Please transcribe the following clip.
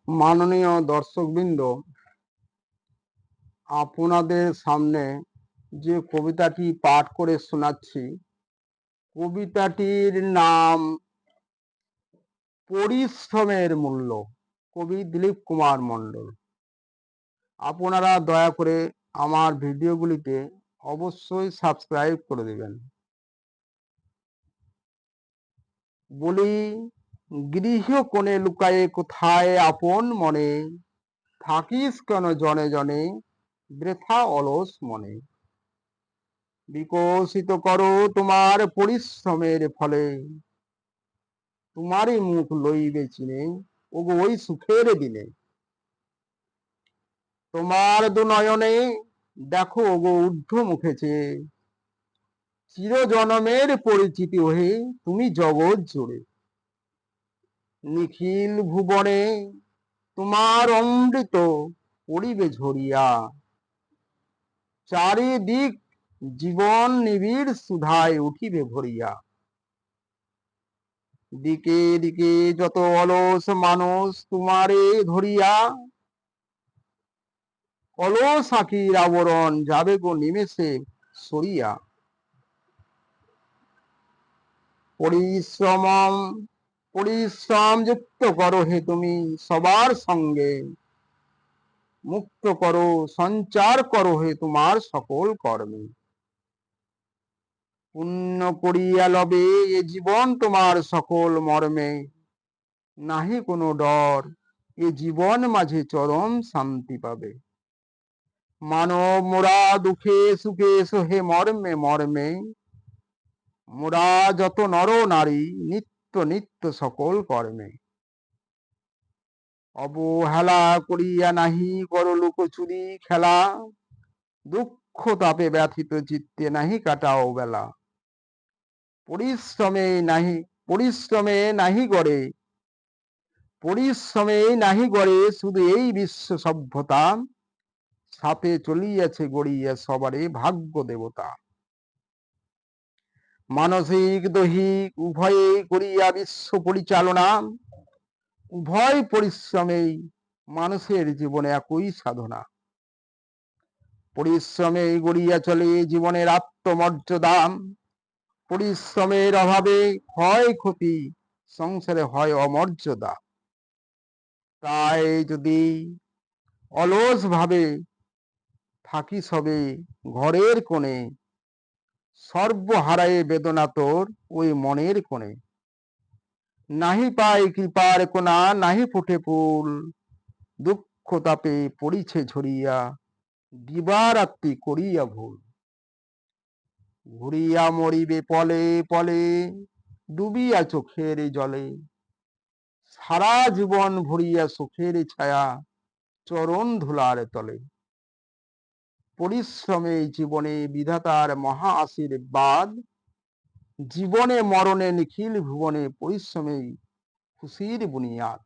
মাননীয় দর্শকবৃন্দ, আপনাদের সামনে যে কবিতাটি পাঠ করে শোনাচ্ছি, কবিতাটির নাম পরিশ্রমের মূল্য। কবি দিলীপ কুমার মণ্ডল। আপনারা দয়া করে আমার ভিডিওগুলিতে অবশ্যই সাবস্ক্রাইব করে দেবেন। বলি, গৃহকোণে লুকায়ে কোথায় আপন মনে, থাকিস কেন জনে জনে বৃথা অলস মনে। বিকশিত করো তোমার পরিশ্রমের ফলে, তোমারই মুখ লইবে চিনে ওগো ওই সুখের দিনে। তোমার দু নয়নে দেখো ওগো ঊর্ধ্ব মুখে চেয়ে, চিরজনমের পরিচিতি হয়ে তুমি জগৎ জুড়ে। নিখিল ভুবনে তোমার অমৃত পড়িবে ঝরিয়া, চারিদিক জীবন নিবিড় সুধায় উঠিবে ভরিয়া। দিকে দিকে যত অলস মানুষ তোমারে ধরিয়া, অলস আঁখির আবরণ যাবে গো নিমেষে সরিয়া। পরিশ্রম যুক্ত করো হে তুমি সবার সঙ্গে, মুক্ত করো সঞ্চার করো হে তোমার সকল কর্মে। পুণ্য করিয়া লবে এ জীবন তোমার সকল মর্মে, নাহি কোনো ডর এ জীবন মাঝে চরম শান্তি পাবে। মানব মোরা দুঃখে সুখে সোহে মর্মে মর্মে, মোরা যত নর নারী নিত্য নিত্য সকল কর্মে। অবহেলা করিয়া নাহি করো লুকোচুরি খেলা, দুঃখ তাপে ব্যথিত চিত্তে নাহি কাটাও বেলা। পরিশ্রমে নাহি গড়ে শুধু এই বিশ্ব সভ্যতা, সাথে চলিয়াছে গড়িয়া সবারে ভাগ্য দেবতা। মানসিক দৈহিক উভয়ে করিয়া বিশ্ব পরিচালনা, উভয় পরিশ্রমেই মানুষের জীবনে একই সাধনা। পরিশ্রমে গড়িয়া চলে জীবনের আত্মমর্যাদা, পরিশ্রমের অভাবে হয় ক্ষতি, সংসারে হয় অমর্যাদা। তাই যদি অলস ভাবে থাকি সবে ঘরের কোণে, সর্বহারায়ে বেদনা তোর ওই মনের কোণে। নাহি পাই কৃপার কোনা নাহি ফুটে ফুল, দুঃখ তাপে পড়িছে ঝরিয়া দিবারাত্রি করিয়া ভুল। ঘুরিয়া মরিবে পলে পলে ডুবিয়া চোখের জলে, সারা জীবন ভরিয়া সুখের ছায়া চরণ ধুলার তলে। পরিশ্রমে জীবনে বিধাতার মহা আশীর্বাদ, জীবনে মরণে নিখিল ভুবনে পরিশ্রমে খুশির বুনিয়াদ।